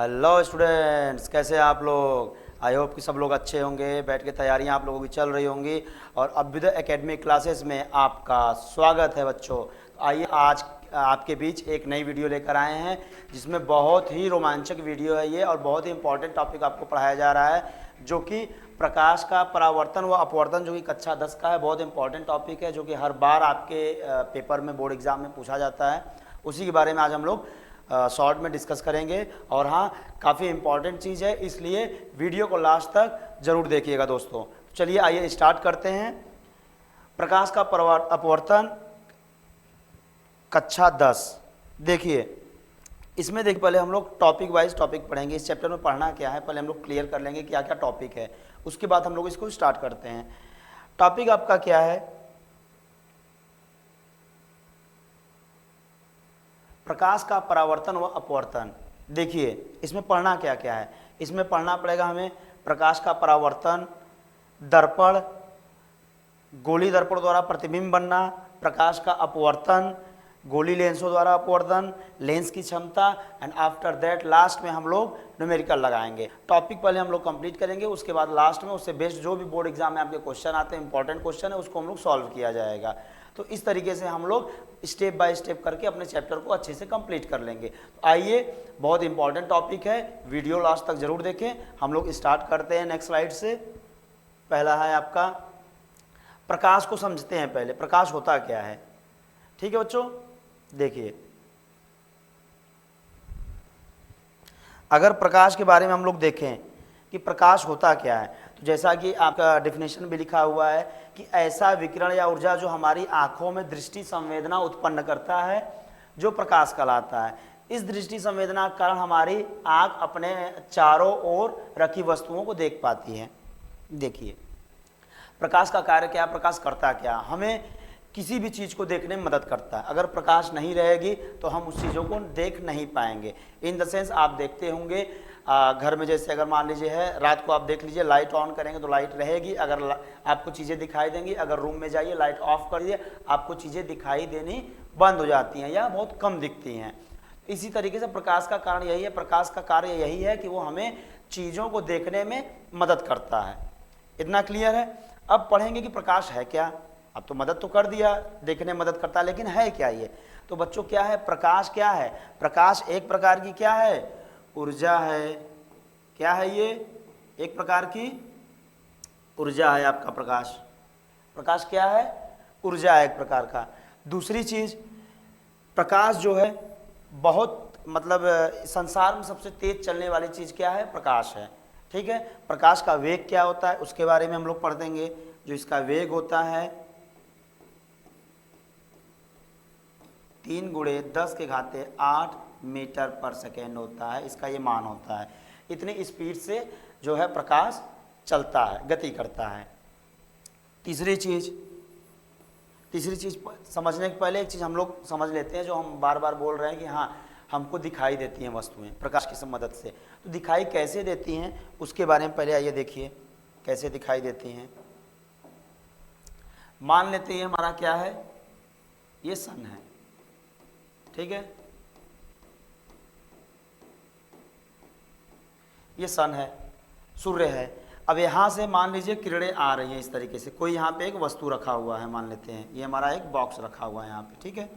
Hello students, कैसे हैं आप लोग। आई होप कि सब लोग अच्छे होंगे। बैठ के तैयारियां आप लोगों की चल रही होंगी और अभ्युदय एकेडमिक क्लासेस में आपका स्वागत है बच्चों। आइए आज आपके बीच एक नई वीडियो लेकर आए हैं जिसमें बहुत ही रोमांचक वीडियो है ये और बहुत ही इंपॉर्टेंट टॉपिक आपको पढ़ाया जा रहा है जो कि प्रकाश का परावर्तन व अपवर्तन, जो कि कक्षा 10 का है। बहुत इंपॉर्टेंट टॉपिक है जो कि हर बार आपके पेपर में, बोर्ड एग्जाम में पूछा जाता है। उसी के बारे में आज हम लोग शॉर्ट में डिस्कस करेंगे। और हाँ, काफ़ी इंपॉर्टेंट चीज़ है, इसलिए वीडियो को लास्ट तक जरूर देखिएगा दोस्तों। चलिए आइए स्टार्ट करते हैं। प्रकाश का अपवर्तन कक्षा 10। देखिए इसमें देखिए, पहले हम लोग टॉपिक वाइज टॉपिक पढ़ेंगे। इस चैप्टर में पढ़ना क्या है पहले हम लोग क्लियर कर लेंगे क्या क्या टॉपिक है, उसके बाद हम लोग इसको स्टार्ट करते हैं। टॉपिक आपका क्या है? प्रकाश का परावर्तन व अपवर्तन। देखिए इसमें पढ़ना क्या क्या है। इसमें पढ़ना पड़ेगा हमें प्रकाश का परावर्तन, दर्पण, गोली दर्पण द्वारा प्रतिबिंब बनना, प्रकाश का अपवर्तन, गोली लेंसों द्वारा अपवर्तन, लेंस की क्षमता, एंड आफ्टर दैट लास्ट में हम लोग न्यूमेरिकल लगाएंगे। टॉपिक पहले हम लोग कंप्लीट करेंगे, उसके बाद लास्ट में उससे बेस्ड जो भी बोर्ड एग्जाम में आपके क्वेश्चन आते हैं, इंपॉर्टेंट क्वेश्चन है, उसको हम लोग सॉल्व किया जाएगा। तो इस तरीके से हम लोग स्टेप बाय स्टेप करके अपने चैप्टर को अच्छे से कंप्लीट कर लेंगे। तो आइए, बहुत इंपॉर्टेंट टॉपिक है, वीडियो लास्ट तक जरूर देखें। हम लोग स्टार्ट करते हैं नेक्स्ट स्लाइड से। पहला है आपका प्रकाश को समझते हैं पहले, प्रकाश होता क्या है। ठीक है बच्चों, देखिए अगर प्रकाश के बारे में हम लोग देखें कि प्रकाश होता क्या है, तो जैसा कि आपका डेफिनेशन भी लिखा हुआ है कि ऐसा विकिरण या ऊर्जा जो हमारी आंखों में दृष्टि संवेदना उत्पन्न करता है, जो प्रकाश कहलाता है। इस दृष्टि संवेदना के कारण हमारी आंख अपने चारों ओर रखी वस्तुओं को देख पाती है। देखिए प्रकाश का कार्य क्या, प्रकाश करता क्या, हमें किसी भी चीज़ को देखने में मदद करता है। अगर प्रकाश नहीं रहेगी तो हम उस चीज़ों को देख नहीं पाएंगे। इन द सेंस आप देखते होंगे घर में, जैसे अगर मान लीजिए है रात को आप देख लीजिए, लाइट ऑन करेंगे तो लाइट रहेगी, अगर आपको चीज़ें दिखाई देंगी। अगर रूम में जाइए लाइट ऑफ करिए, आपको चीज़ें दिखाई देनी बंद हो जाती हैं या बहुत कम दिखती हैं। इसी तरीके से प्रकाश का कारण यही है, प्रकाश का कार्य यही है कि वो हमें चीज़ों को देखने में मदद करता है। इतना क्लियर है। अब पढ़ेंगे कि प्रकाश है क्या। अब तो मदद तो कर दिया, देखने में मदद करता है, लेकिन है क्या ये। तो बच्चों क्या है प्रकाश, क्या है प्रकाश? एक प्रकार की क्या है, ऊर्जा है। क्या है ये? एक प्रकार की ऊर्जा है आपका प्रकाश। प्रकाश क्या है? ऊर्जा है एक प्रकार का। दूसरी चीज, प्रकाश जो है बहुत मतलब संसार में सबसे तेज चलने वाली चीज क्या है? प्रकाश है। ठीक है, प्रकाश का वेग क्या होता है उसके बारे में हम लोग पढ़ देंगे। जो इसका वेग होता है 3 × 10⁸ मीटर पर सेकेंड होता है, इसका ये मान होता है। इतनी स्पीड से जो है प्रकाश चलता है, गति करता है। तीसरी चीज समझने के पहले एक चीज़ हम लोग समझ लेते हैं, जो हम बार बार बोल रहे हैं कि हाँ हमको दिखाई देती हैं वस्तुएं प्रकाश की मदद से। तो दिखाई कैसे देती हैं उसके बारे में पहले आइए देखिए कैसे दिखाई देती हैं। मान लेते हैं हमारा क्या है, ये सन है। ठीक है, ये सन है, सूर्य है। अब यहाँ से मान लीजिए किरणें आ रही हैं इस तरीके से। कोई यहाँ पे एक वस्तु रखा हुआ है, मान लेते हैं ये हमारा एक बॉक्स रखा हुआ है यहाँ पे। ठीक है,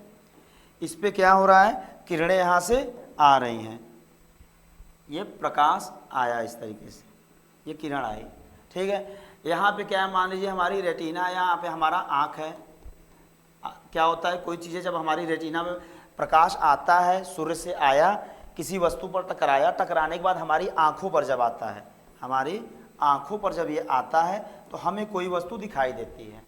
इस पे क्या हो रहा है, किरणें यहाँ से आ रही हैं, ये प्रकाश आया इस तरीके से, ये किरण आई। ठीक है, यहाँ पे क्या है, मान लीजिए हमारी रेटिना, यहाँ पे हमारा आँख है। क्या होता है, कोई चीज़ें जब हमारी रेटिना में प्रकाश आता है, सूर्य से आया, किसी वस्तु पर टकराया, टकराने के बाद हमारी आँखों पर जब आता है, हमारी आँखों पर जब ये आता है तो हमें कोई वस्तु दिखाई देती है।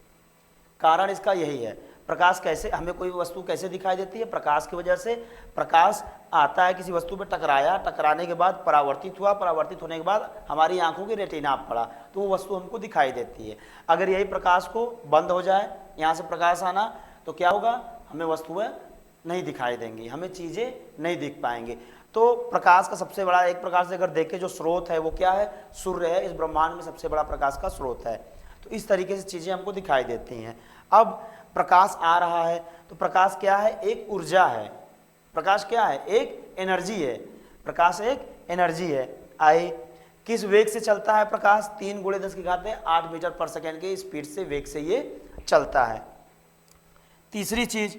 कारण इसका यही है। प्रकाश कैसे, हमें कोई वस्तु कैसे दिखाई देती है? प्रकाश की वजह से। प्रकाश आता है, किसी वस्तु पर टकराया, टकराने के बाद परावर्तित हुआ, परावर्तित होने के बाद हमारी आंखों की रेटिना पर पड़ा तो वो वस्तु हमको दिखाई देती है। अगर यही प्रकाश को बंद हो जाए, यहाँ से प्रकाश आना, तो क्या होगा, हमें वस्तुएं नहीं दिखाई देंगी, हमें चीज़ें नहीं दिख पाएंगी। तो प्रकाश का सबसे बड़ा, एक प्रकार से अगर देखें, जो स्रोत है वो क्या है, सूर्य है। इस ब्रह्मांड में सबसे बड़ा प्रकाश का स्रोत है। तो इस तरीके से चीज़ें हमको दिखाई देती हैं। अब प्रकाश आ रहा है तो प्रकाश क्या है, एक ऊर्जा है। प्रकाश क्या है, एक एनर्जी है। प्रकाश एक एनर्जी है। आई, किस वेग से चलता है प्रकाश? 3 × 10⁸ मीटर पर सेकेंड के स्पीड से, वेग से ये चलता है। तीसरी चीज,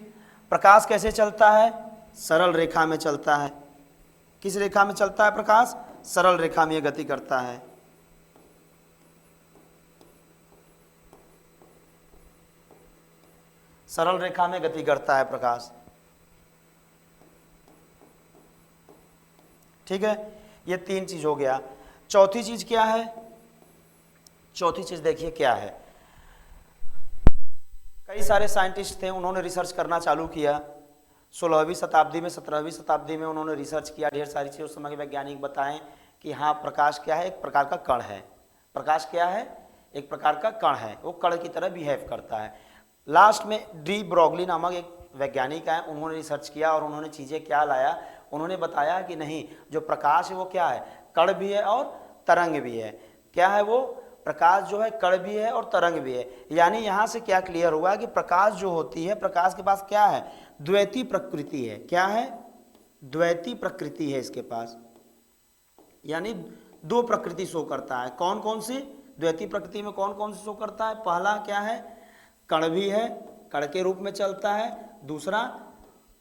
प्रकाश कैसे चलता है? सरल रेखा में चलता है। किस रेखा में चलता है प्रकाश? सरल रेखा में ये गति करता है। सरल रेखा में गति करता है प्रकाश। ठीक है, ये 3 चीज हो गया। चौथी चीज क्या है? चौथी चीज देखिए क्या है। कई सारे साइंटिस्ट थे, उन्होंने रिसर्च करना चालू किया 16वीं शताब्दी में, 17वीं शताब्दी में उन्होंने रिसर्च किया ढेर सारी चीज़। उस समय के वैज्ञानिक बताएं कि हाँ, प्रकाश क्या है? एक प्रकार का कण है। प्रकाश क्या है? एक प्रकार का कण है, वो कण की तरह बिहेव करता है। लास्ट में डी ब्रॉगली नामक एक वैज्ञानिक आए, उन्होंने रिसर्च किया और उन्होंने चीज़ें क्या लाया, उन्होंने बताया कि नहीं, जो प्रकाश है वो क्या है? कण भी है और तरंग भी है। क्या है वो? प्रकाश जो है कण भी है और तरंग भी है। यानी यहाँ से क्या क्लियर हुआ कि प्रकाश जो होती है, प्रकाश के पास क्या है? द्वैती प्रकृति है। क्या है? द्वैती प्रकृति है इसके पास, यानी 2 प्रकृति शो करता है। कौन कौन सी? द्वैती प्रकृति में कौन कौन सी शो करता है? पहला क्या है? कण भी है, कण के रूप में चलता है। दूसरा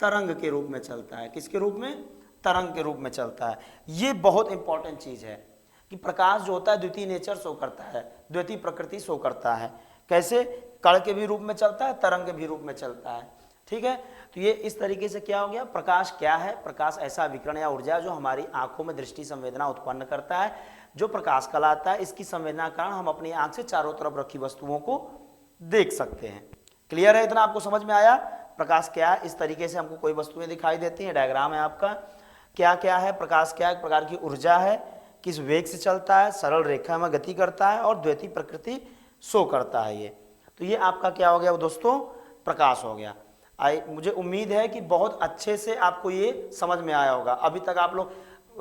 तरंग के रूप में चलता है। किसके रूप में? तरंग के रूप में चलता है। ये बहुत इंपॉर्टेंट चीज है कि प्रकाश जो होता है द्वितीय नेचर शो करता है, द्वैती प्रकृति शो करता है। कैसे? कण के भी रूप में चलता है, तरंग के भी रूप में चलता है। ठीक है, तो ये इस तरीके से क्या हो गया? प्रकाश क्या है? प्रकाश ऐसा विकिरण या ऊर्जा जो हमारी आंखों में दृष्टि संवेदना उत्पन्न करता है, जो प्रकाश कहलाता है। इसकी संवेदना कारण हम अपनी आंख से चारों तरफ रखी वस्तुओं को देख सकते हैं। क्लियर है? इतना आपको समझ में आया? प्रकाश क्या है? इस तरीके से हमको कोई वस्तुएं दिखाई देती हैं। डायग्राम है आपका। क्या क्या है? प्रकाश क्या है? एक प्रकार की ऊर्जा है, किस वेग से चलता है, सरल रेखा में गति करता है और द्वैती प्रकृति शो करता है। ये तो ये आपका क्या हो गया दोस्तों? प्रकाश हो गया। मुझे उम्मीद है कि बहुत अच्छे से आपको ये समझ में आया होगा। अभी तक आप लोग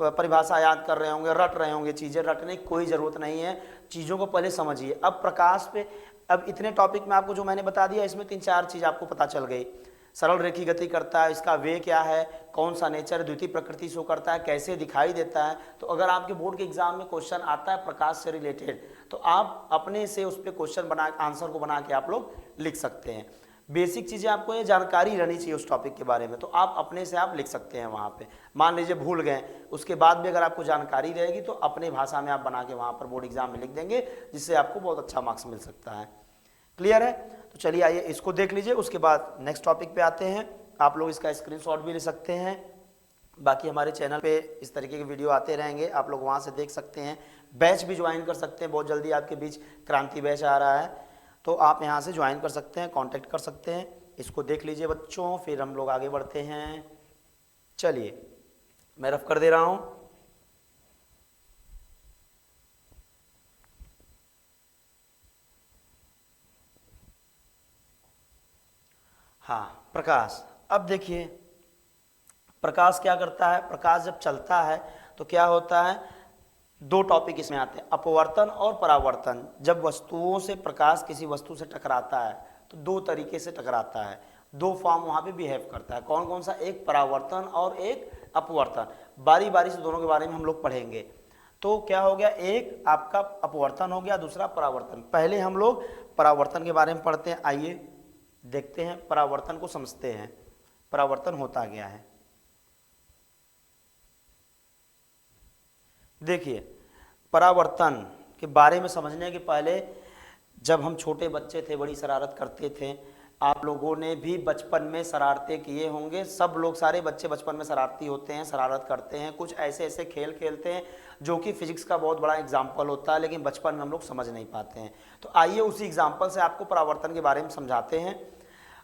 परिभाषा याद कर रहे होंगे, रट रहे होंगे। चीज़ें रटने की कोई ज़रूरत नहीं है, चीज़ों को पहले समझिए। अब प्रकाश पे, अब इतने टॉपिक में आपको जो मैंने बता दिया, इसमें 3-4 चीज़ आपको पता चल गई। सरल रेखी गति करता है, इसका वे क्या है, कौन सा नेचर, द्वितीय प्रकृति शो करता है, कैसे दिखाई देता है। तो अगर आपके बोर्ड के एग्जाम में क्वेश्चन आता है प्रकाश से रिलेटेड, तो आप अपने से उस पर क्वेश्चन बना, आंसर को बना के आप लोग लिख सकते हैं। बेसिक चीज़ें आपको ये जानकारी रहनी चाहिए उस टॉपिक के बारे में, तो आप अपने से आप लिख सकते हैं वहाँ पे। मान लीजिए भूल गए, उसके बाद भी अगर आपको जानकारी रहेगी तो अपने भाषा में आप बना के वहाँ पर बोर्ड एग्जाम में लिख देंगे, जिससे आपको बहुत अच्छा मार्क्स मिल सकता है। क्लियर है? तो चलिए आइए इसको देख लीजिए, उसके बाद नेक्स्ट टॉपिक पे आते हैं। आप लोग इसका स्क्रीनशॉट भी ले सकते हैं। बाकी हमारे चैनल पे इस तरीके के वीडियो आते रहेंगे, आप लोग वहाँ से देख सकते हैं। बैच भी ज्वाइन कर सकते हैं, बहुत जल्दी आपके बीच क्रांति बैच आ रहा है, तो आप यहाँ से ज्वाइन कर सकते हैं, कांटेक्ट कर सकते हैं। इसको देख लीजिए बच्चों, फिर हम लोग आगे बढ़ते हैं। चलिए मैं रफ कर दे रहा हूँ। हाँ, प्रकाश। अब देखिए प्रकाश क्या करता है। प्रकाश जब चलता है तो क्या होता है, 2 टॉपिक इसमें आते हैं, अपवर्तन और परावर्तन। जब वस्तुओं से प्रकाश किसी वस्तु से टकराता है तो 2 तरीके से टकराता है, 2 फॉर्म वहाँ पे बिहेव करता है। कौन कौन सा? एक परावर्तन और एक अपवर्तन। बारी बारी से दोनों के बारे में हम लोग पढ़ेंगे। तो क्या हो गया, एक आपका अपवर्तन हो गया, दूसरा परावर्तन। पहले हम लोग परावर्तन के बारे में पढ़ते हैं। आइए देखते हैं, परावर्तन को समझते हैं। परावर्तन होता क्या है? देखिए, परावर्तन के बारे में समझने के पहले, जब हम छोटे बच्चे थे बड़ी शरारत करते थे। आप लोगों ने भी बचपन में शरारतें किए होंगे। सब लोग, सारे बच्चे बचपन में शरारती होते हैं, शरारत करते हैं, कुछ ऐसे ऐसे खेल खेलते हैं जो कि फिजिक्स का बहुत बड़ा एग्जाम्पल होता है, लेकिन बचपन में हम लोग समझ नहीं पाते हैं। तो आइए उसी एग्जाम्पल से आपको परावर्तन के बारे में समझाते हैं।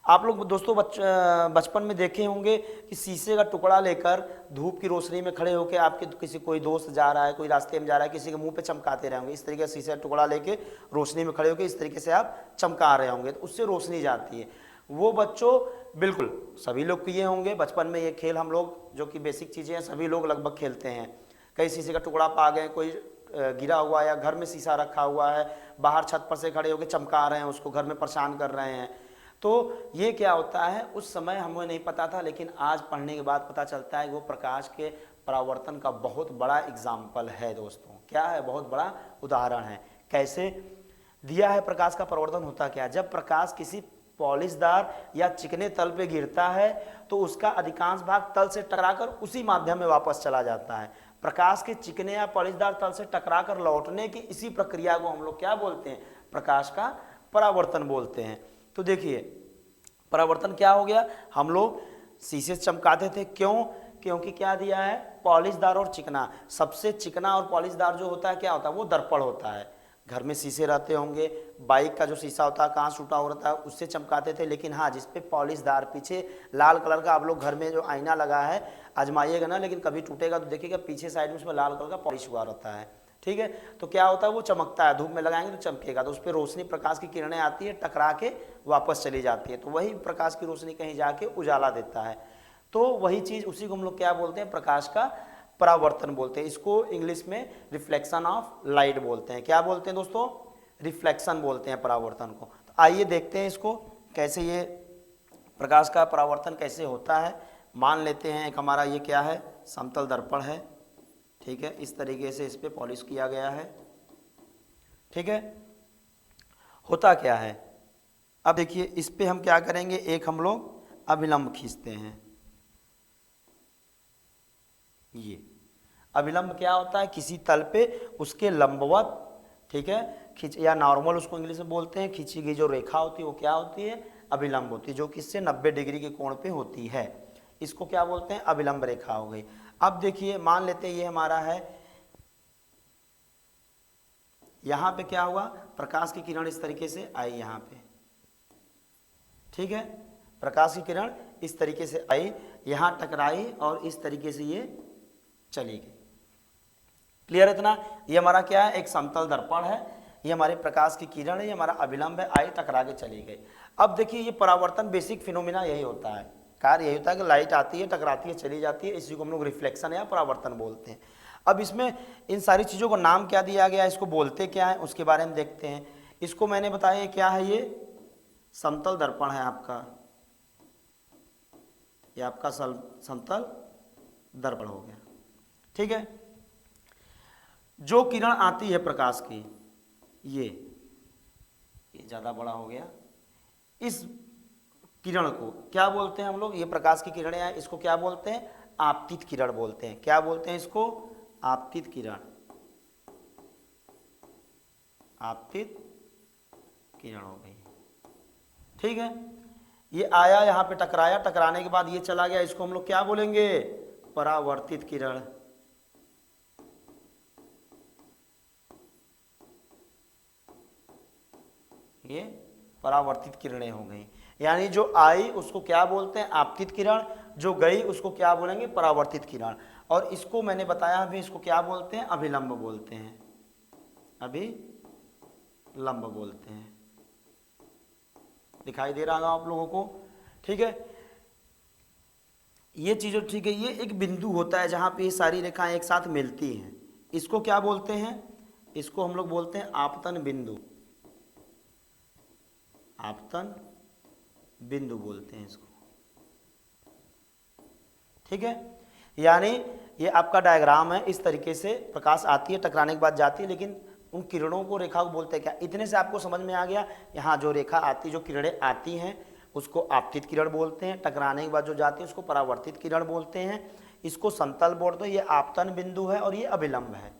आप लोग दोस्तों बचपन में देखे होंगे कि शीशे का टुकड़ा लेकर धूप की रोशनी में खड़े होकर आपके किसी कोई दोस्त जा रहा है, कोई रास्ते में जा रहा है, किसी के मुंह पे चमकाते रहे होंगे। इस तरीके से शीशे का टुकड़ा लेके रोशनी में खड़े होकर इस तरीके से आप चमका रहे होंगे, तो उससे रोशनी जाती है। वो बच्चों बिल्कुल सभी लोग किए होंगे बचपन में ये खेल। हम लोग जो कि बेसिक चीज़ें हैं सभी लोग लगभग खेलते हैं। कई शीशे का टुकड़ा पा गए, कोई गिरा हुआ या घर में शीशा रखा हुआ है, बाहर छत पर से खड़े होकर चमका रहे हैं, उसको घर में परेशान कर रहे हैं। तो ये क्या होता है, उस समय हमें नहीं पता था, लेकिन आज पढ़ने के बाद पता चलता है कि वो प्रकाश के परावर्तन का बहुत बड़ा एग्जाम्पल है दोस्तों। क्या है? बहुत बड़ा उदाहरण है। कैसे दिया है? प्रकाश का परावर्तन होता क्या है? जब प्रकाश किसी पॉलिशदार या चिकने तल पे गिरता है तो उसका अधिकांश भाग तल से टकराकर उसी माध्यम में वापस चला जाता है। प्रकाश के चिकने या पॉलिशदार तल से टकराकर लौटने की इसी प्रक्रिया को हम लोग क्या बोलते हैं? प्रकाश का परावर्तन बोलते हैं। तो देखिए परावर्तन क्या हो गया, हम लोग शीशे से चमकाते थे, क्यों? क्योंकि क्या दिया है? पॉलिशदार और चिकना। सबसे चिकना और पॉलिशदार जो होता है क्या होता है? वो दर्पण होता है। घर में शीशे रहते होंगे, बाइक का जो शीशा होता है कांच टूटा हो रहता है उससे चमकाते थे, लेकिन हाँ जिस पे पॉलिशदार पीछे लाल कलर का, आप लोग घर में जो आईना लगा है आजमाइएगा ना, लेकिन कभी टूटेगा तो देखिएगा पीछे साइड में उसमें लाल कलर का पॉलिश हुआ रहता है, ठीक है। तो क्या होता है? वो चमकता है, धूप में लगाएंगे तो चमकेगा, तो उस पर रोशनी, प्रकाश की किरणें आती है, टकरा के वापस चली जाती है, तो वही प्रकाश की रोशनी कहीं जाके उजाला देता है। तो वही चीज़, उसी को हम लोग क्या बोलते हैं? प्रकाश का परावर्तन बोलते हैं। इसको इंग्लिश में रिफ्लेक्शन ऑफ लाइट बोलते हैं। क्या बोलते हैं दोस्तों? रिफ्लेक्शन बोलते हैं परावर्तन को। तो आइए देखते हैं इसको कैसे, ये प्रकाश का परावर्तन कैसे होता है। मान लेते हैं एक हमारा ये क्या है? समतल दर्पण है, ठीक है। इस तरीके से इस पर पॉलिश किया गया है, ठीक है। होता क्या है? अब देखिए इस पे हम क्या करेंगे, एक हम लोग अभिलंब खींचते हैं। ये अभिलंब क्या होता है? किसी तल पे उसके लंबवत, ठीक है, खींच या नॉर्मल उसको इंग्लिश में बोलते हैं, खींची गई जो रेखा होती है वो क्या होती है? अभिलंब होती है, जो कि इससे 90 डिग्री के कोण पे होती है। इसको क्या बोलते हैं? अभिलंब रेखा हो गई। अब देखिए मान लेते हैं ये हमारा है, यहां पे क्या हुआ? प्रकाश की किरण इस तरीके से आई यहां पे, ठीक है। प्रकाश की किरण इस तरीके से आई, यहां टकराई और इस तरीके से ये चली गई। क्लियर है इतना? ये हमारा क्या है? एक समतल दर्पण है, ये हमारे प्रकाश की किरण है, ये हमारा अभिलंब है, आई टकरा के चली गई। अब देखिए ये परावर्तन बेसिक फिनोमिना यही होता है, कार्य यही होता है कि लाइट आती है, टकराती है, चली जाती है, इसी को हम लोग रिफ्लेक्शन या परावर्तन बोलते हैं। अब इसमें इन सारी चीज़ों को नाम क्या दिया गया है, इसको बोलते क्या है, उसके बारे में देखते हैं। इसको मैंने बताया क्या है? ये समतल दर्पण है आपका, ये आपका समतल दर्पण हो गया, ठीक है। जो किरण आती है प्रकाश की, ये ज़्यादा बड़ा हो गया, इस किरण को क्या बोलते हैं हम लोग? ये प्रकाश की किरणें हैं, इसको क्या बोलते हैं? आपतित किरण बोलते हैं। क्या बोलते हैं इसको? आपतित किरण, आपतित किरण हो गई, ठीक है। ये आया यहाँ पे, टकराया, टकराने के बाद ये चला गया, इसको हम लोग क्या बोलेंगे? परावर्तित किरण। ये परावर्तित किरणें हो गई, यानी जो आई उसको क्या बोलते हैं? आपतित किरण, जो गई उसको क्या बोलेंगे? परावर्तित किरण। और इसको मैंने बताया अभी, इसको क्या बोलते हैं? अभिलंब बोलते हैं, अभिलंब बोलते हैं। दिखाई दे रहा होगा आप लोगों को, ठीक है। ये चीज़ ठीक है, ये एक बिंदु होता है जहाँ पे ये सारी रेखाएं एक साथ मिलती हैं, इसको क्या बोलते हैं? इसको हम लोग बोलते हैं आपतन बिंदु, आपतन बिंदु बोलते हैं इसको, ठीक है। यानी ये आपका डायग्राम है, इस तरीके से प्रकाश आती है, टकराने के बाद जाती है, लेकिन उन किरणों को, रेखा को बोलते हैं क्या? इतने से आपको समझ में आ गया। यहाँ जो रेखा आती, जो किरणें आती हैं उसको आपतित किरण बोलते हैं, टकराने के बाद जो जाती है उसको परावर्तित किरण बोलते हैं। इसको समतल बोलते हैं, ये आपतन बिंदु है और ये अभिलंब है।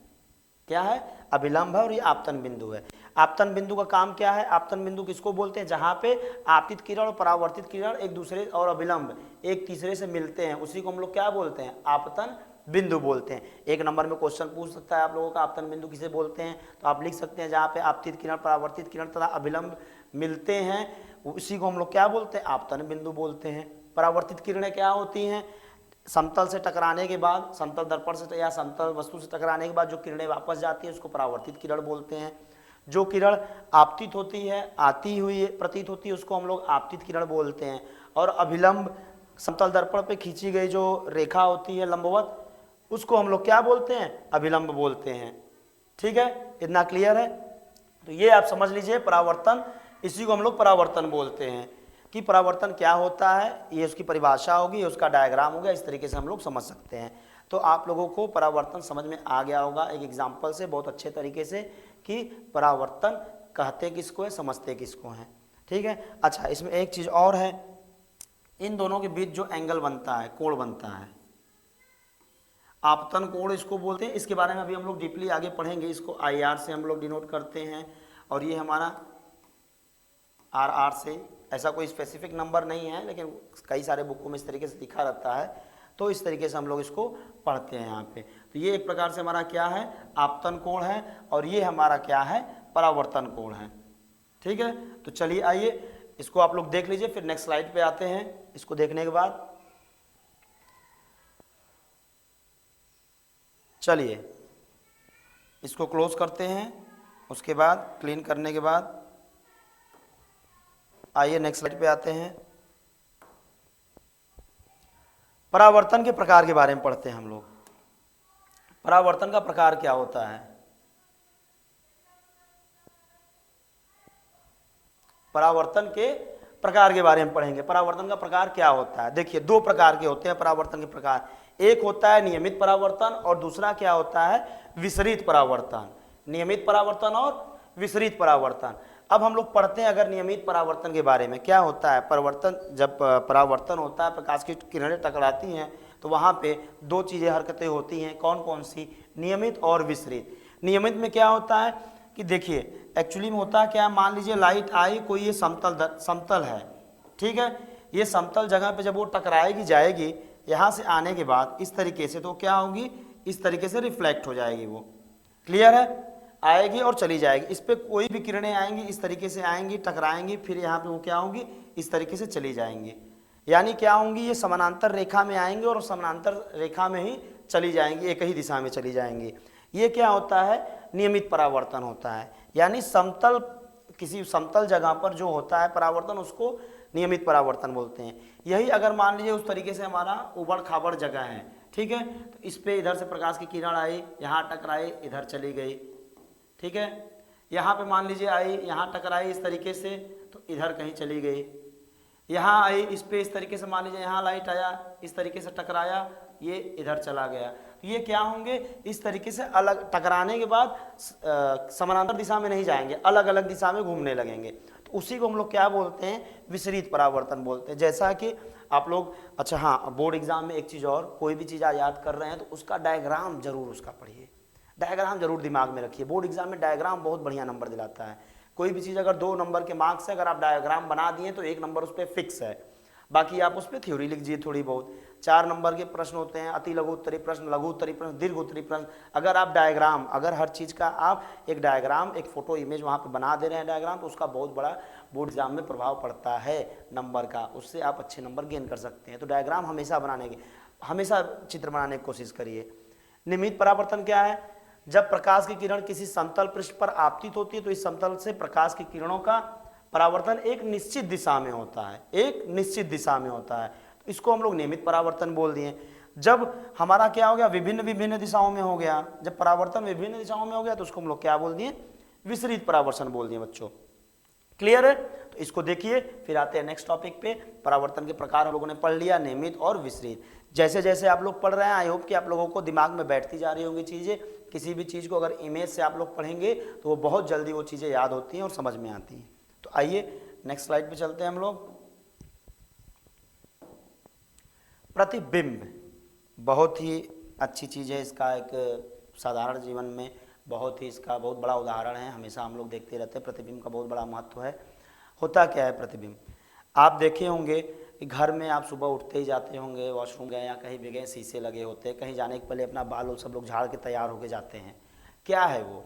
क्या है? अभिलंब है और ये आपतन बिंदु है। आपतन बिंदु का काम क्या है? आपतन बिंदु किसको बोलते हैं? जहाँ पे आपतित किरण और परावर्तित किरण एक दूसरे और अभिलंब एक तीसरे से मिलते हैं, उसी को हम लोग क्या बोलते हैं? आपतन बिंदु बोलते हैं। एक नंबर में क्वेश्चन पूछ सकता है आप लोगों का, आपतन बिंदु किसे बोलते हैं? तो आप लिख सकते हैं जहाँ पे आपतित किरण, परावर्तित किरण तथा अभिलंब मिलते हैं, उसी को हम लोग क्या बोलते हैं? आपतन बिंदु बोलते हैं। परावर्तित किरणें क्या होती हैं? समतल से टकराने के बाद, समतल दर्पण से या समतल वस्तु से टकराने के बाद जो किरणें वापस जाती है उसको परावर्तित किरण बोलते हैं। जो किरण आपतित होती है, आती हुई प्रतीत होती है, उसको हम लोग आपतित किरण बोलते हैं। और अभिलंब, समतल दर्पण पे खींची गई जो रेखा होती है लंबवत, उसको हम लोग क्या बोलते हैं? अभिलंब बोलते हैं। ठीक है, इतना क्लियर है? तो ये आप समझ लीजिए परावर्तन, इसी को हम लोग परावर्तन बोलते हैं कि परावर्तन क्या होता है, ये उसकी परिभाषा होगी, ये उसका डायग्राम होगा, इस तरीके से हम लोग समझ सकते हैं। तो आप लोगों को परावर्तन समझ में आ गया होगा एक एग्जाम्पल से बहुत अच्छे तरीके से कि परावर्तन कहते किसको है, समझते किसको हैं। ठीक है। अच्छा, इसमें एक चीज़ और है, इन दोनों के बीच जो एंगल बनता है, कोण बनता है, आपतन कोण इसको बोलते हैं। इसके बारे में अभी हम लोग डीपली आगे पढ़ेंगे। इसको IR से हम लोग डिनोट करते हैं और ये हमारा RR से। ऐसा कोई स्पेसिफिक नंबर नहीं है, लेकिन कई सारे बुकों में इस तरीके से लिखा रहता है, तो इस तरीके से हम लोग इसको पढ़ते हैं यहाँ पे। तो ये एक प्रकार से हमारा क्या है, आपतन कोण है, और ये हमारा क्या है, परावर्तन कोण है। ठीक है। तो चलिए आइए इसको आप लोग देख लीजिए, फिर नेक्स्ट स्लाइड पे आते हैं। इसको देखने के बाद चलिए इसको क्लोज करते हैं। उसके बाद क्लीन करने के बाद आइए नेक्स्ट स्लाइड पे आते हैं। परावर्तन के प्रकार के बारे में पढ़ते हैं हम लोग। परावर्तन का प्रकार क्या होता है, परावर्तन के प्रकार के बारे में पढ़ेंगे। परावर्तन का प्रकार क्या होता है, देखिए दो प्रकार के होते हैं परावर्तन के प्रकार। एक होता है नियमित परावर्तन और दूसरा क्या होता है, विसरित परावर्तन। नियमित परावर्तन और विसरित परावर्तन। अब हम लोग पढ़ते हैं अगर नियमित परावर्तन के बारे में। क्या होता है परिवर्तन, जब परावर्तन होता है, प्रकाश की किरणें टकराती हैं, तो वहाँ पे दो चीज़ें हरकतें होती हैं। कौन कौन सी, नियमित और विसरित। नियमित में क्या होता है कि देखिए एक्चुअली में होता है क्या, मान लीजिए लाइट आई, कोई ये समतल है, ठीक है। ये समतल जगह पे जब वो टकराएगी जाएगी, यहाँ से आने के बाद इस तरीके से, तो क्या होगी, इस तरीके से रिफ्लेक्ट हो जाएगी वो। क्लियर है, आएगी और चली जाएगी। इस पर कोई भी किरणें आएंगी, इस तरीके से आएंगी, टकराएंगी, फिर यहाँ पे वो क्या होंगी, इस तरीके से चली जाएंगी। यानी क्या होंगी, ये समानांतर रेखा में आएंगी और समानांतर रेखा में ही चली जाएंगी, एक ही दिशा में चली जाएंगी। ये क्या होता है, नियमित परावर्तन होता है। यानी समतल, किसी समतल जगह पर जो होता है परावर्तन, उसको नियमित परावर्तन बोलते हैं। यही अगर मान लीजिए उस तरीके से हमारा उबड़ खाबड़ जगह है, ठीक है, तो इस पे इधर से प्रकाश की किरण आई, यहाँ टकराई, इधर चली गई, ठीक है। यहाँ पे मान लीजिए आई, यहाँ टकराई इस तरीके से, तो इधर कहीं चली गई। यहाँ आई, इस पे इस तरीके से मान लीजिए यहाँ लाइट आया, इस तरीके से टकराया, ये इधर चला गया। तो ये क्या होंगे, इस तरीके से अलग टकराने के बाद समानांतर दिशा में नहीं जाएंगे, अलग अलग दिशा में घूमने लगेंगे। तो उसी को हम लोग क्या बोलते हैं, विसरित परावर्तन बोलते हैं। जैसा कि आप लोग, अच्छा हाँ, बोर्ड एग्जाम में एक चीज़ और, कोई भी चीज़ याद कर रहे हैं तो उसका डायग्राम जरूर उसका पढ़िए, डायग्राम जरूर दिमाग में रखिए। बोर्ड एग्जाम में डायग्राम बहुत बढ़िया नंबर दिलाता है। कोई भी चीज़ अगर 2 नंबर के मार्क्स है, अगर आप डायग्राम बना दिए तो 1 नंबर उस पर फिक्स है। बाकी आप उस पर थ्योरी लिख दीजिए थोड़ी बहुत। 4 नंबर के प्रश्न होते हैं, अति लघु उत्तरी प्रश्न, लघु उत्तरी प्रश्न, दीर्घ उत्तरी प्रश्न। अगर आप डायग्राम, अगर हर चीज़ का आप एक डायग्राम, एक फोटो इमेज वहाँ पे बना दे रहे हैं डायग्राम, तो उसका बहुत बड़ा बोर्ड एग्जाम में प्रभाव पड़ता है नंबर का। उससे आप अच्छे नंबर गेन कर सकते हैं। तो डायग्राम हमेशा बनाने की, हमेशा चित्र बनाने की कोशिश करिए। नियमित परावर्तन क्या है, जब प्रकाश की किरण किसी समतल पृष्ठ पर आपतित होती है, तो इस समतल से प्रकाश की किरणों का परावर्तन एक निश्चित दिशा में होता है, एक निश्चित दिशा में होता है। तो इसको हम लोग नियमित परावर्तन बोल दिए। जब हमारा क्या हो गया, विभिन्न विभिन्न दिशाओं में हो गया, जब परावर्तन विभिन्न दिशाओं में हो गया, तो उसको हम लोग क्या बोल दिए, विसरित परावर्तन बोल दिए बच्चों। क्लियर है। तो इसको देखिए, फिर आते हैं नेक्स्ट टॉपिक पे। परावर्तन के प्रकार हम लोगों ने पढ़ लिया, नियमित और विसरित। जैसे जैसे आप लोग पढ़ रहे हैं, आई होप कि आप लोगों को दिमाग में बैठती जा रही होंगी चीज़ें। किसी भी चीज़ को अगर इमेज से आप लोग पढ़ेंगे तो वो बहुत जल्दी वो चीज़ें याद होती हैं और समझ में आती हैं। तो आइए नेक्स्ट स्लाइड पे चलते हैं हम लोग। प्रतिबिंब बहुत ही अच्छी चीज़ है। इसका एक साधारण जीवन में बहुत ही, इसका बहुत बड़ा उदाहरण है, हमेशा हम लोग देखते रहते हैं। प्रतिबिंब का बहुत बड़ा महत्व है। होता क्या है प्रतिबिंब, आप देखे होंगे कि घर में आप सुबह उठते ही जाते होंगे, वॉशरूम गए या कहीं भी गए, शीशे लगे होते हैं। कहीं जाने के पहले अपना बाल और सब लोग झाड़ के तैयार होके जाते हैं। क्या है वो,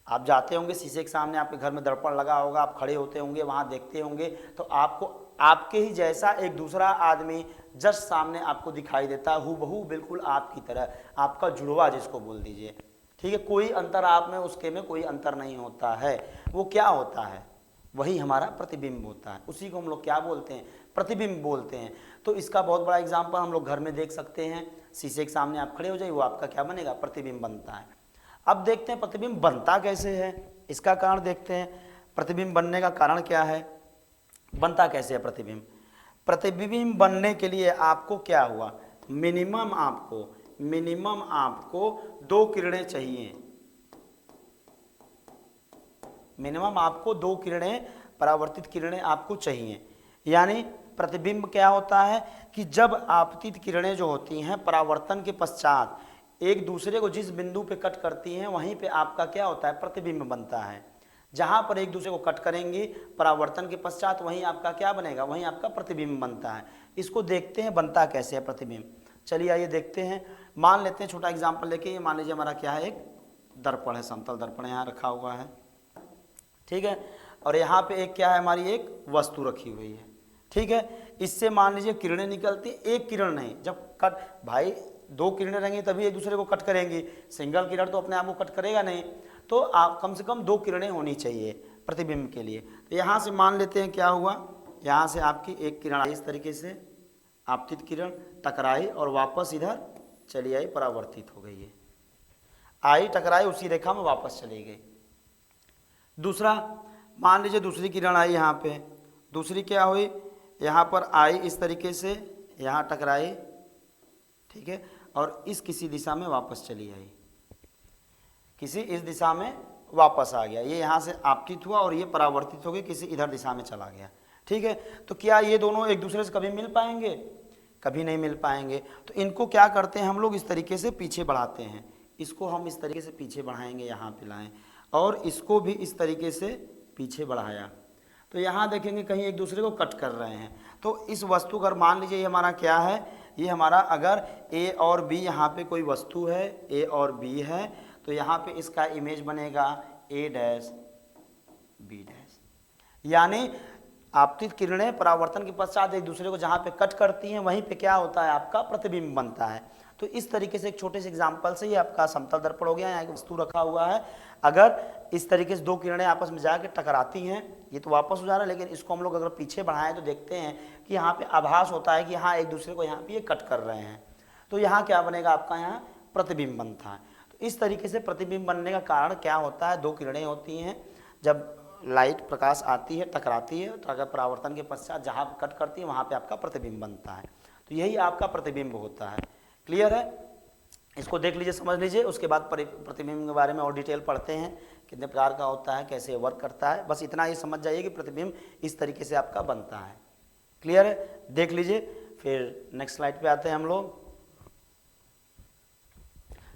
आप जाते होंगे शीशे के सामने, आपके घर में दर्पण लगा होगा, आप खड़े होते होंगे, वहाँ देखते होंगे, तो आपको आपके ही जैसा एक दूसरा आदमी जस्ट सामने आपको दिखाई देता है, हूबहू बिल्कुल आपकी तरह, आपका जुड़वा जिसको बोल दीजिए, ठीक है। कोई अंतर आप में उसके में कोई अंतर नहीं होता है। वो क्या होता है, वही हमारा प्रतिबिंब होता है। उसी को हम लोग क्या बोलते हैं, प्रतिबिंब बोलते हैं। तो इसका बहुत बड़ा एग्जाम्पल हम लोग घर में देख सकते हैं। शीशे के सामने आप खड़े हो जाइए, वो आपका क्या बनेगा, प्रतिबिंब बनता है। अब देखते हैं प्रतिबिंब बनता कैसे है, इसका कारण देखते हैं। प्रतिबिंब बनने का कारण क्या है, बनता कैसे है प्रतिबिंब। प्रतिबिंब बनने के लिए आपको क्या हुआ, मिनिमम आपको मिनिमम आपको 2 किरणें चाहिए, मिनिमम आपको 2 किरणें, परावर्तित किरणें आपको चाहिए। यानी प्रतिबिंब क्या होता है कि जब आपतित किरणें जो होती हैं परावर्तन के पश्चात एक दूसरे को जिस बिंदु पे कट करती हैं वहीं पे आपका क्या होता है, प्रतिबिंब बनता है। जहां पर एक दूसरे को कट करेंगी परावर्तन के पश्चात वहीं आपका क्या बनेगा, वहीं आपका प्रतिबिंब बनता है। इसको देखते हैं बनता कैसे है प्रतिबिंब। चलिए आइए देखते हैं। मान लेते हैं छोटा एग्जाम्पल लेके, ये मान लीजिए हमारा क्या है, एक दर्पण है, समतल दर्पण यहाँ रखा हुआ है, ठीक है। और यहाँ पे एक क्या है, हमारी एक वस्तु रखी हुई है, ठीक है। इससे मान लीजिए किरणें निकलती, एक किरण नहीं, जब कट भाई 2 किरणें रहेंगी तभी एक दूसरे को कट करेंगी, सिंगल किरण तो अपने आप को कट करेगा नहीं, तो आप कम से कम 2 किरणें होनी चाहिए प्रतिबिंब के लिए। तो यहाँ से मान लेते हैं क्या हुआ, यहाँ से आपकी एक किरण आई, इस तरीके से आपतित किरण टकराई और वापस इधर चली आई, परावर्तित हो गई है, आई टकराई उसी रेखा में वापस चली गई। दूसरा मान लीजिए दूसरी किरण आई यहाँ पे, दूसरी क्या हुई, यहाँ पर आई इस तरीके से, यहाँ टकराई, ठीक है, और इस किसी दिशा में वापस चली आई, किसी इस दिशा में वापस आ गया, ये यहाँ से आपतित हुआ और ये परावर्तित हो गया, किसी इधर दिशा में चला गया, ठीक है। तो क्या ये दोनों एक दूसरे से कभी मिल पाएंगे, कभी नहीं मिल पाएंगे। तो इनको क्या करते हैं हम लोग, इस तरीके से पीछे बढ़ाते हैं, इसको हम इस तरीके से पीछे बढ़ाएंगे, यहाँ पे लाएं, और इसको भी इस तरीके से पीछे बढ़ाया, तो यहाँ देखेंगे कहीं एक दूसरे को कट कर रहे हैं। तो इस वस्तु का मान लीजिए ये हमारा क्या है, ये हमारा अगर ए और बी यहाँ पे कोई वस्तु है, ए और बी है, तो यहाँ पे इसका इमेज बनेगा ए डैश बी डैश। यानी आपतित किरणें परावर्तन के पश्चात एक दूसरे को जहाँ पे कट करती हैं वहीं पे क्या होता है, आपका प्रतिबिंब बनता है। तो इस तरीके से एक छोटे से एग्जाम्पल से ये आपका समतल दर्पण हो गया, यहाँ एक वस्तु रखा हुआ है, अगर इस तरीके से 2 किरणें आपस में जाकर टकराती हैं, ये तो वापस हो जा रहा है, लेकिन इसको हम लोग अगर पीछे बढ़ाएं तो देखते हैं कि यहाँ पे आभास होता है कि हाँ एक दूसरे को यहाँ पे ये कट कर रहे हैं, तो यहाँ क्या बनेगा, आपका यहाँ प्रतिबिंब बनता है। तो इस तरीके से प्रतिबिंब बनने का कारण क्या होता है, 2 किरणें होती हैं, जब लाइट प्रकाश आती है टकराती है तो अगर परावर्तन के पश्चात जहाँ कट करती है वहाँ पे आपका प्रतिबिंब बनता है। तो यही आपका प्रतिबिंब होता है। क्लियर है, इसको देख लीजिए, समझ लीजिए, उसके बाद प्रतिबिंब के बारे में और डिटेल पढ़ते हैं, कितने प्रकार का होता है, कैसे वर्क करता है। बस इतना ही समझ जाइए कि प्रतिबिंब इस तरीके से आपका बनता है। क्लियर है, देख लीजिए। फिर नेक्स्ट स्लाइड पे आते हैं हम लोग।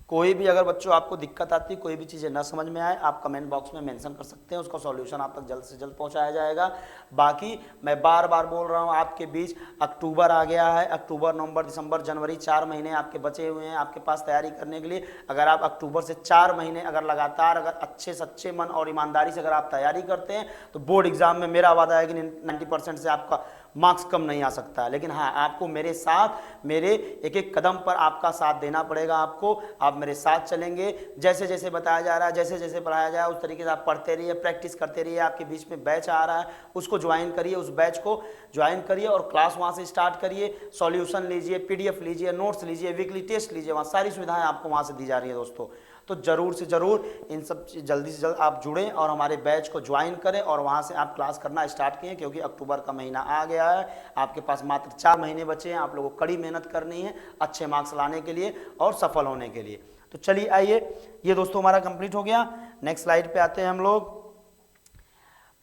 कोई भी अगर बच्चों आपको दिक्कत आती है, कोई भी चीज़ें ना समझ में आए, आप कमेंट बॉक्स में मेंशन कर सकते हैं, उसका सॉल्यूशन आप तक जल्द से जल्द पहुंचाया जाएगा। बाकी मैं बार बार बोल रहा हूं, आपके बीच अक्टूबर आ गया है, अक्टूबर नवंबर दिसंबर जनवरी 4 महीने आपके बचे हुए हैं आपके पास तैयारी करने के लिए। अगर आप अक्टूबर से 4 महीने अगर लगातार अगर अच्छे सच्चे मन और ईमानदारी से अगर आप तैयारी करते हैं तो बोर्ड एग्जाम में मेरा वादा है कि 90% से आपका मार्क्स कम नहीं आ सकता है। लेकिन हाँ, आपको मेरे साथ, मेरे एक एक कदम पर आपका साथ देना पड़ेगा। आपको, आप मेरे साथ चलेंगे, जैसे जैसे बताया जा रहा है, जैसे जैसे पढ़ाया जाए उस तरीके से आप पढ़ते रहिए, प्रैक्टिस करते रहिए। आपके बीच में बैच आ रहा है, उसको ज्वाइन करिए, उस बैच को ज्वाइन करिए और क्लास वहाँ से स्टार्ट करिए। सॉल्यूशन लीजिए, PDF लीजिए, नोट्स लीजिए, वीकली टेस्ट लीजिए, वहाँ सारी सुविधाएं आपको वहाँ से दी जा रही है दोस्तों। तो ज़रूर से ज़रूर इन सब जल्दी से जल्द आप जुड़ें और हमारे बैच को ज्वाइन करें और वहाँ से आप क्लास करना स्टार्ट किए, क्योंकि अक्टूबर का महीना आ गया है। आपके पास मात्र 4 महीने बचे हैं, आप लोगों को कड़ी मेहनत करनी है अच्छे मार्क्स लाने के लिए और सफल होने के लिए। तो चलिए आइए, ये दोस्तों हमारा कंप्लीट हो गया। नेक्स्ट स्लाइड पे आते हैं हम लोग।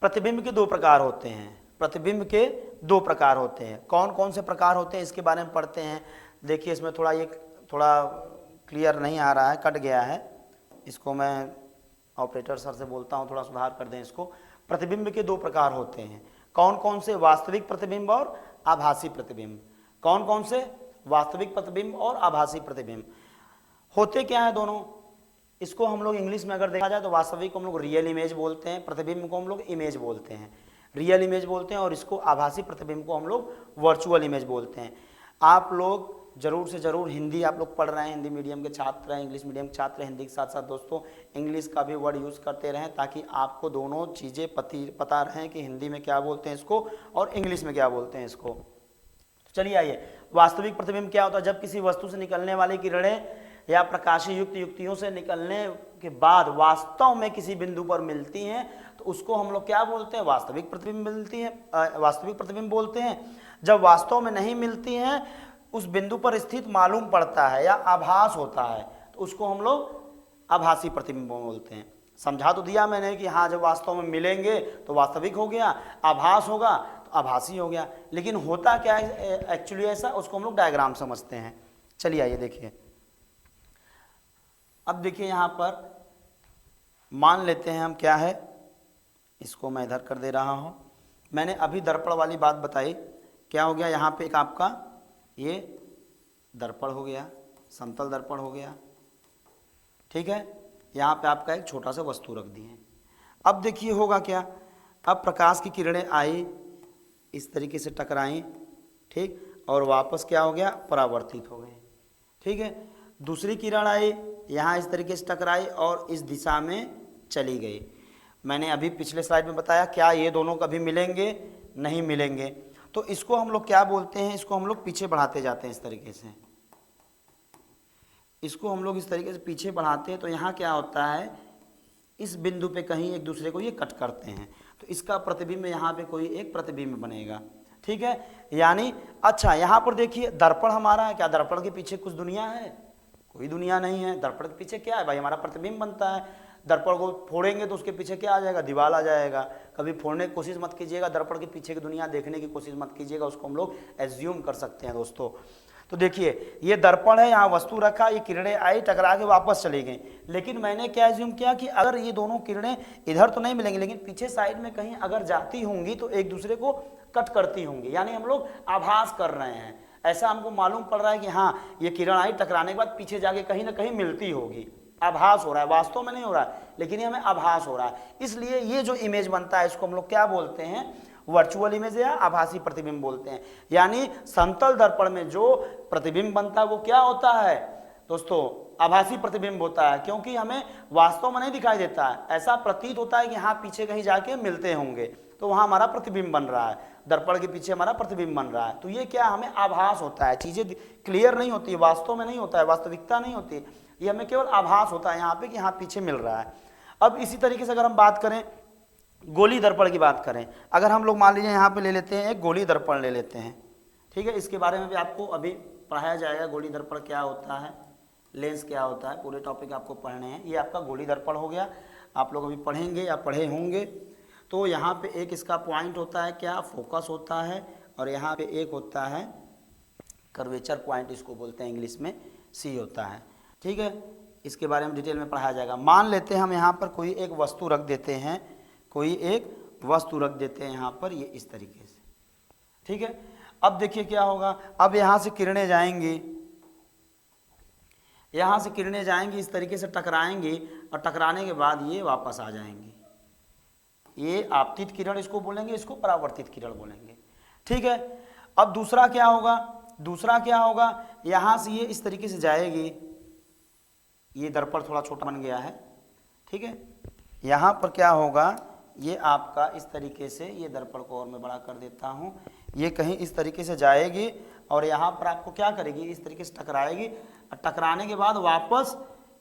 प्रतिबिंब के 2 प्रकार होते हैं, प्रतिबिंब के 2 प्रकार होते हैं। कौन कौन से प्रकार होते हैं इसके बारे में पढ़ते हैं। देखिए इसमें थोड़ा क्लियर नहीं आ रहा है, कट गया है, इसको मैं ऑपरेटर सर से बोलता हूँ थोड़ा सुधार कर दें इसको। प्रतिबिंब के 2 प्रकार होते हैं। कौन कौन से, वास्तविक प्रतिबिंब और आभासी प्रतिबिंब। कौन कौन से, वास्तविक प्रतिबिंब और आभासी प्रतिबिंब। होते क्या है दोनों, इसको हम लोग इंग्लिश में अगर देखा जाए तो वास्तविक को हम लोग रियल इमेज बोलते हैं, प्रतिबिंब को हम लोग इमेज बोलते हैं, रियल इमेज बोलते हैं, और इसको आभासी प्रतिबिंब को हम लोग वर्चुअल इमेज बोलते हैं। आप लोग जरूर से ज़रूर हिंदी आप लोग पढ़ रहे हैं, हिंदी मीडियम के छात्र हैं, इंग्लिश मीडियम के छात्र हैं, हिंदी के साथ साथ दोस्तों इंग्लिश का भी वर्ड यूज़ करते रहें, ताकि आपको दोनों चीज़ें पता रहें कि हिंदी में क्या बोलते हैं इसको और इंग्लिश में क्या बोलते हैं इसको। तो चलिए आइए, वास्तविक प्रतिबिंब क्या होता है। जब किसी वस्तु से निकलने वाली किरणें या प्रकाशीय युक्त युक्तियों से निकलने के बाद वास्तव में किसी बिंदु पर मिलती हैं तो उसको हम लोग क्या बोलते हैं, वास्तविक प्रतिबिंब मिलती है, वास्तविक प्रतिबिंब बोलते हैं। जब वास्तव में नहीं मिलती हैं उस बिंदु पर स्थित मालूम पड़ता है या आभास होता है तो उसको हम लोग आभासी प्रतिबिंब बोलते हैं। समझा तो दिया मैंने कि हाँ जब वास्तव में मिलेंगे तो वास्तविक हो गया, आभास होगा तो आभासी हो गया। लेकिन होता क्या है एक्चुअली ऐसा, उसको हम लोग डायग्राम समझते हैं। चलिए आइए देखिए। अब देखिए यहाँ पर मान लेते हैं हम क्या है, इसको मैं इधर कर दे रहा हूँ। मैंने अभी दर्पण वाली बात बताई, क्या हो गया यहाँ पे एक आपका ये दर्पण हो गया, समतल दर्पण हो गया, ठीक है। यहाँ पे आपका एक छोटा सा वस्तु रख दिए। अब देखिए होगा क्या, अब प्रकाश की किरणें आई, इस तरीके से टकराई, ठीक, और वापस क्या हो गया, परावर्तित हो गए, ठीक है। दूसरी किरण आई, यहाँ इस तरीके से टकराई और इस दिशा में चली गई। मैंने अभी पिछले स्लाइड में बताया क्या ये दोनों कभी मिलेंगे, नहीं मिलेंगे। तो इसको हम लोग क्या बोलते हैं, इसको हम लोग पीछे बढ़ाते जाते हैं इस तरीके से, इसको हम लोग इस तरीके से पीछे बढ़ाते हैं। तो यहाँ क्या होता है, इस बिंदु पे कहीं एक दूसरे को ये कट करते हैं तो इसका प्रतिबिंब यहाँ पे कोई एक प्रतिबिंब बनेगा, ठीक है। यानी अच्छा यहाँ पर देखिए दर्पण हमारा है, क्या दर्पण के पीछे कुछ दुनिया है, कोई दुनिया नहीं है। दर्पण के पीछे क्या है भाई, हमारा प्रतिबिंब बनता है। दर्पण को फोड़ेंगे तो उसके पीछे क्या आ जाएगा, दीवार आ जाएगा। कभी फोड़ने की कोशिश मत कीजिएगा, दर्पण के पीछे की दुनिया देखने की कोशिश मत कीजिएगा, उसको हम लोग एज्यूम कर सकते हैं दोस्तों। तो देखिए ये दर्पण है, यहाँ वस्तु रखा, ये किरणें आई, टकरा के वापस चली गई। लेकिन मैंने क्या एज्यूम किया कि अगर ये दोनों किरणें इधर तो नहीं मिलेंगी, लेकिन पीछे साइड में कहीं अगर जाती होंगी तो एक दूसरे को कट करती होंगी, यानी हम लोग आभास कर रहे हैं। ऐसा हमको मालूम पड़ रहा है कि हाँ ये किरण आई, टकराने के बाद पीछे जाके कहीं ना कहीं मिलती होगी, आभास हो रहा है, वास्तव में नहीं हो रहा है, लेकिन ये हमें आभास हो रहा है। इसलिए ये जो इमेज बनता है इसको हम लोग क्या बोलते हैं, वर्चुअल इमेज या आभासी प्रतिबिंब बोलते हैं। यानी समतल दर्पण में जो प्रतिबिंब बनता है वो क्या होता है दोस्तों, आभासी प्रतिबिंब होता है, क्योंकि हमें वास्तव में नहीं दिखाई देता है। ऐसा प्रतीत होता है कि हाँ पीछे कहीं जाके मिलते होंगे तो वहाँ हमारा प्रतिबिंब बन रहा है, दर्पण के पीछे हमारा प्रतिबिंब बन रहा है। तो ये क्या, हमें आभास होता है, चीज़ें क्लियर नहीं होती है, वास्तव में नहीं होता है, वास्तविकता नहीं होती है, ये हमें केवल आभास होता है यहाँ पे कि हाँ पीछे मिल रहा है। अब इसी तरीके से अगर हम बात करें गोली दर्पण की बात करें, अगर हम लोग मान लीजिए यहाँ पे ले लेते हैं एक गोली दर्पण ले लेते हैं, ठीक है। इसके बारे में भी आपको अभी पढ़ाया जाएगा, गोली दर्पण क्या होता है, लेंस क्या होता है, पूरे टॉपिक आपको पढ़ने हैं। ये आपका गोली दर्पण हो गया, आप लोग अभी पढ़ेंगे या पढ़े होंगे। तो यहाँ पे एक इसका पॉइंट होता है क्या, फोकस होता है, और यहाँ पे एक होता है कर्वेचर पॉइंट, इसको बोलते हैं इंग्लिश में सी होता है, ठीक है। इसके बारे में डिटेल में पढ़ाया जाएगा। मान लेते हैं हम यहाँ पर कोई एक वस्तु रख देते हैं, कोई एक वस्तु रख देते हैं यहाँ पर, ये इस तरीके से, ठीक है। अब देखिए क्या होगा, अब यहाँ से किरणें जाएंगी, यहाँ से किरणें जाएंगी, इस तरीके से टकराएंगी, और टकराने के बाद ये वापस आ जाएंगी। ये आपतित किरण इसको बोलेंगे, इसको परावर्तित किरण बोलेंगे, ठीक है। अब दूसरा क्या होगा, दूसरा क्या होगा, यहाँ से ये इस तरीके से जाएगी, ये दर्पण थोड़ा छोटा बन गया है, ठीक है। यहाँ पर क्या होगा, ये आपका इस तरीके से, ये दर्पण को और मैं बड़ा कर देता हूँ, ये कहीं इस तरीके से जाएगी और यहाँ पर आपको क्या करेगी, इस तरीके से टकराएगी, और टकराने के बाद वापस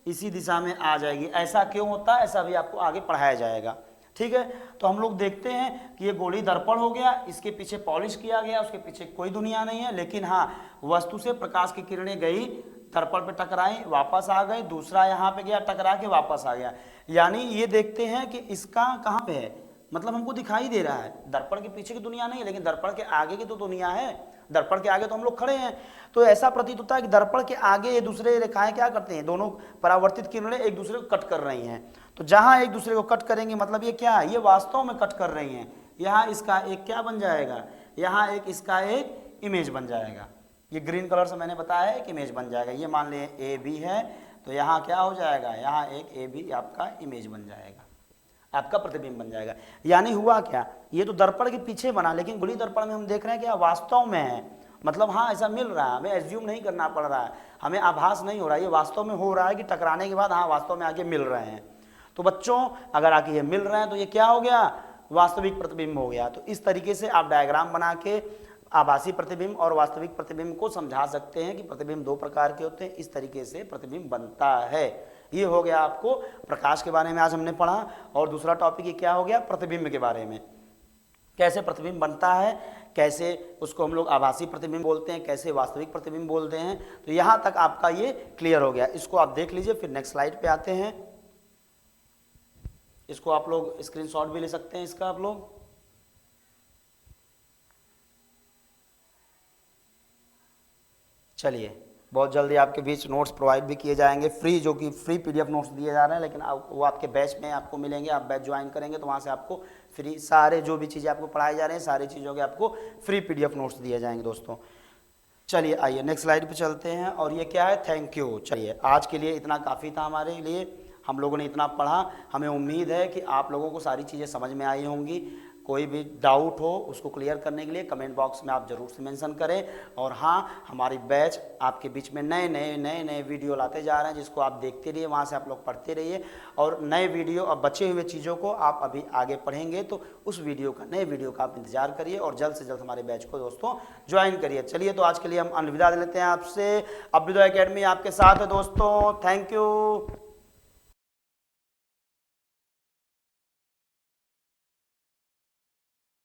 इसी दिशा में आ जाएगी। ऐसा क्यों होता है, ऐसा भी आपको आगे पढ़ाया जाएगा, ठीक है। तो हम लोग देखते हैं कि ये गोली दर्पण हो गया, इसके पीछे पॉलिश किया गया, उसके पीछे कोई दुनिया नहीं है, लेकिन हाँ वस्तु से प्रकाश की किरणें गई, दर्पण पे टकराई, वापस आ गई, दूसरा यहाँ पे गया, टकरा के वापस आ गया। यानी ये देखते हैं कि इसका कहाँ पे है, मतलब हमको दिखाई दे रहा है, दर्पण के पीछे की दुनिया नहीं है, लेकिन दर्पण के आगे की तो दुनिया है, दर्पण के आगे तो हम लोग खड़े हैं। तो ऐसा प्रतीत होता है कि दर्पण के आगे ये दूसरे रेखाएं क्या करते हैं, दोनों परावर्तित किरणें एक दूसरे को कट कर रही हैं। तो जहाँ एक दूसरे को कट करेंगे मतलब ये क्या है, ये वास्तव में कट कर रही हैं। यहाँ इसका एक क्या बन जाएगा, यहाँ एक इसका एक इमेज बन जाएगा, ये ग्रीन कलर से मैंने बताया एक इमेज बन जाएगा। ये मान लें ए बी है, तो यहाँ क्या हो जाएगा, यहाँ एक ए बी आपका इमेज बन जाएगा, आपका प्रतिबिंब बन जाएगा। यानी हुआ क्या, ये तो दर्पण के पीछे बना, लेकिन गोली दर्पण में हम देख रहे हैं कि वास्तव में है, मतलब हाँ ऐसा मिल रहा है, हमें एज्यूम नहीं करना पड़ रहा है, हमें आभास नहीं हो रहा है, ये वास्तव में हो रहा है कि टकराने के बाद हाँ वास्तव में आके मिल रहे हैं। तो बच्चों अगर आके ये मिल रहे हैं तो ये क्या हो गया, वास्तविक प्रतिबिंब हो गया। तो इस तरीके से आप डायग्राम बना के आभासी प्रतिबिंब और वास्तविक प्रतिबिंब को समझा सकते हैं कि प्रतिबिंब दो प्रकार के होते हैं, इस तरीके से प्रतिबिंब बनता है। ये हो गया आपको प्रकाश के बारे में आज हमने पढ़ा। और दूसरा टॉपिक ये क्या हो गया, प्रतिबिंब के बारे में, कैसे प्रतिबिंब बनता है, कैसे उसको हम लोग आभासी प्रतिबिंब बोलते हैं, कैसे वास्तविक प्रतिबिंब बोलते हैं। तो यहाँ तक आपका ये क्लियर हो गया। इसको आप देख लीजिए। फिर नेक्स्ट स्लाइड पे आते हैं। इसको आप लोग स्क्रीनशॉट भी ले सकते हैं इसका आप लोग। चलिए, बहुत जल्दी आपके बीच नोट्स प्रोवाइड भी किए जाएंगे फ्री, जो कि फ्री पीडीएफ नोट्स दिए जा रहे हैं, लेकिन वो आपके बैच में आपको मिलेंगे। आप बैच ज्वाइन करेंगे तो वहाँ से आपको फ्री सारे जो भी चीज़ें आपको पढ़ाई जा रहे हैं, सारी चीज़ों के आपको फ्री पीडीएफ नोट्स दिए जाएंगे दोस्तों। चलिए आइए नेक्स्ट स्लाइड पे चलते हैं। और ये क्या है, थैंक यू। चलिए आज के लिए इतना काफ़ी था हमारे लिए, हम लोगों ने इतना पढ़ा। हमें उम्मीद है कि आप लोगों को सारी चीज़ें समझ में आई होंगी। कोई भी डाउट हो उसको क्लियर करने के लिए कमेंट बॉक्स में आप ज़रूर से मेंशन करें। और हाँ, हमारी बैच आपके बीच में नए नए वीडियो लाते जा रहे हैं, जिसको आप देखते रहिए, वहाँ से आप लोग पढ़ते रहिए। और नए वीडियो और बचे हुए चीज़ों को आप अभी आगे पढ़ेंगे तो उस वीडियो का, नए वीडियो का आप इंतजार करिए और जल्द से जल्द हमारे बैच को दोस्तों ज्वाइन करिए। चलिए, तो आज के लिए हम अलविदा लेते हैं आपसे। अभ्युदय एकेडमी आपके साथ है दोस्तों। Thank you.